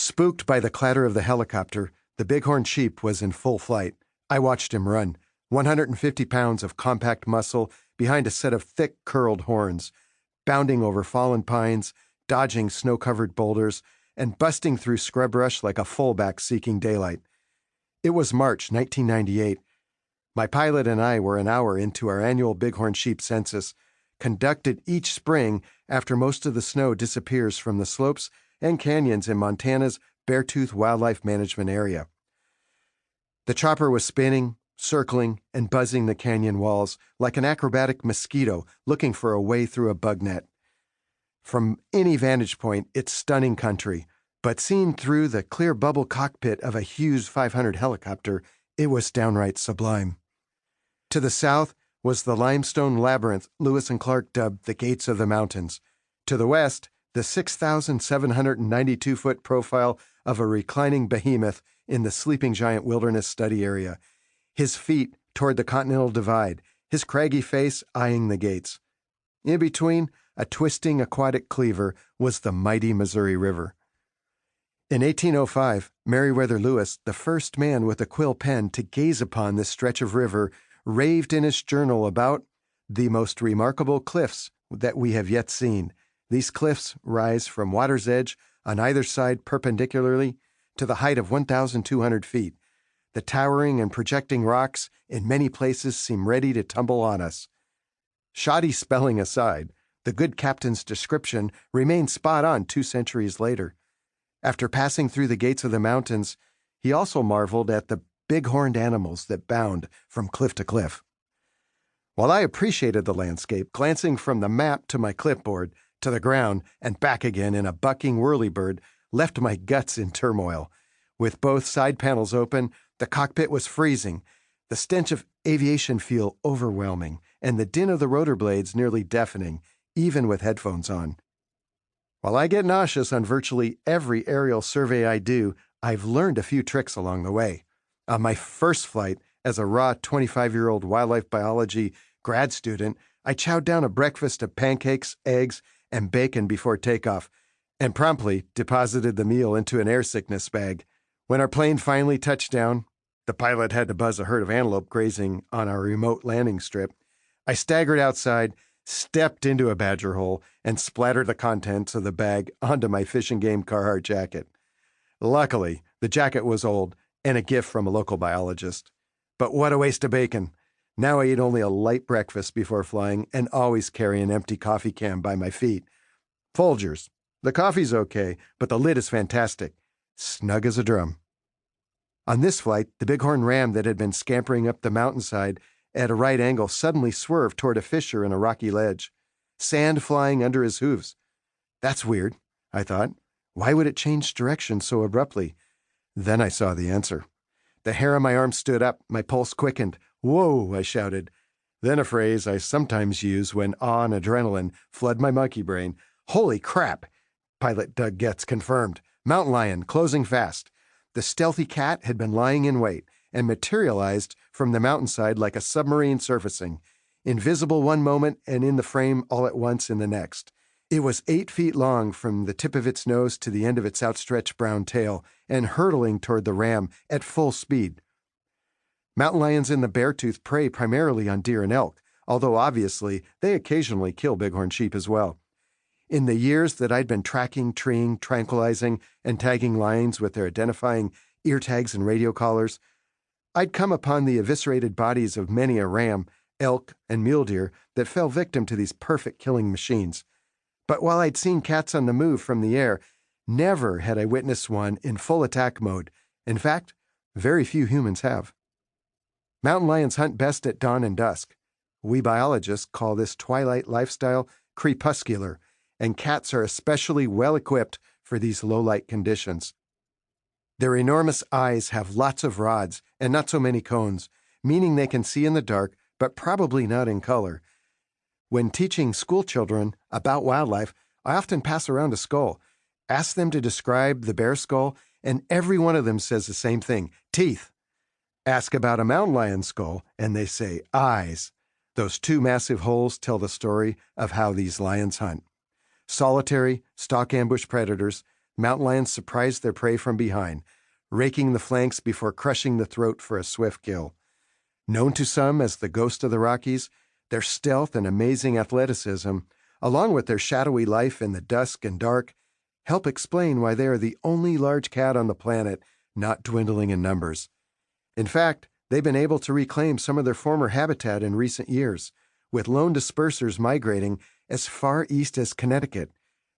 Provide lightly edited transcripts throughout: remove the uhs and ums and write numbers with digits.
Spooked by the clatter of the helicopter, the bighorn sheep was in full flight. I watched him run, 150 pounds of compact muscle behind a set of thick, curled horns, bounding over fallen pines, dodging snow-covered boulders, and busting through scrub brush like a fullback seeking daylight. It was March 1998. My pilot and I were an hour into our annual bighorn sheep census, conducted each spring after most of the snow disappears from the slopes and canyons in Montana's Beartooth Wildlife Management Area. The chopper was spinning, circling, and buzzing the canyon walls like an acrobatic mosquito looking for a way through a bug net. From any vantage point, it's stunning country, but seen through the clear bubble cockpit of a Hughes 500 helicopter, it was downright sublime. To the south was the limestone labyrinth Lewis and Clark dubbed the Gates of the Mountains. To the west, the 6,792-foot profile of a reclining behemoth in the Sleeping Giant Wilderness Study Area, his feet toward the Continental Divide, his craggy face eyeing the gates. In between, a twisting aquatic cleaver, was the mighty Missouri River. In 1805, Meriwether Lewis, the first man with a quill pen to gaze upon this stretch of river, raved in his journal about the most remarkable cliffs that we have yet seen. These cliffs rise from water's edge on either side perpendicularly to the height of 1,200 feet. The towering and projecting rocks in many places seem ready to tumble on us. Shoddy spelling aside, the good captain's description remained spot on 2 centuries later. After passing through the gates of the mountains, he also marveled at the big-horned animals that bound from cliff to cliff. While I appreciated the landscape, glancing from the map to my clipboard, to the ground, and back again in a bucking whirlybird, left my guts in turmoil. With both side panels open, the cockpit was freezing, the stench of aviation fuel overwhelming, and the din of the rotor blades nearly deafening, even with headphones on. While I get nauseous on virtually every aerial survey I do, I've learned a few tricks along the way. On my first flight, as a raw 25-year-old wildlife biology grad student, I chowed down a breakfast of pancakes, eggs, and bacon before takeoff, and promptly deposited the meal into an air sickness bag. When our plane finally touched down, the pilot had to buzz a herd of antelope grazing on our remote landing strip. I staggered outside, stepped into a badger hole, and splattered the contents of the bag onto my Fish and Game Carhartt jacket. Luckily, the jacket was old and a gift from a local biologist. But what a waste of bacon. Now I eat only a light breakfast before flying and always carry an empty coffee can by my feet. Folgers. The coffee's okay, but the lid is fantastic. Snug as a drum. On this flight, the bighorn ram that had been scampering up the mountainside at a right angle suddenly swerved toward a fissure in a rocky ledge, sand flying under his hooves. That's weird, I thought. Why would it change direction so abruptly? Then I saw the answer. The hair on my arm stood up, my pulse quickened. Whoa, I shouted. Then a phrase I sometimes use when awe and adrenaline flood my monkey brain. Holy crap! Pilot Doug Getz confirmed. Mountain lion, closing fast. The stealthy cat had been lying in wait and materialized from the mountainside like a submarine surfacing, invisible one moment and in the frame all at once in the next. It was 8 feet long from the tip of its nose to the end of its outstretched brown tail and hurtling toward the ram at full speed. Mountain lions in the Beartooth prey primarily on deer and elk, although obviously they occasionally kill bighorn sheep as well. In the years that I'd been tracking, treeing, tranquilizing, and tagging lions with their identifying ear tags and radio collars, I'd come upon the eviscerated bodies of many a ram, elk, and mule deer that fell victim to these perfect killing machines. But while I'd seen cats on the move from the air, never had I witnessed one in full attack mode. In fact, very few humans have. Mountain lions hunt best at dawn and dusk. We biologists call this twilight lifestyle crepuscular, and cats are especially well equipped for these low-light conditions. Their enormous eyes have lots of rods and not so many cones, meaning they can see in the dark, but probably not in color. When teaching school children about wildlife, I often pass around a skull, ask them to describe the bear skull, and every one of them says the same thing, teeth. Ask about a mountain lion skull, and they say eyes. Those 2 massive holes tell the story of how these lions hunt. Solitary, stalk ambush predators, Mountain lions surprise their prey from behind, raking the flanks before crushing the throat for a swift kill. Known to some as the ghost of the Rockies, their stealth and amazing athleticism, along with their shadowy life in the dusk and dark, help explain why they are the only large cat on the planet not dwindling in numbers. In fact, they've been able to reclaim some of their former habitat in recent years, with lone dispersers migrating as far east as Connecticut.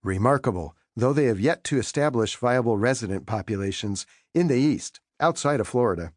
Remarkable, though they have yet to establish viable resident populations in the east, outside of Florida.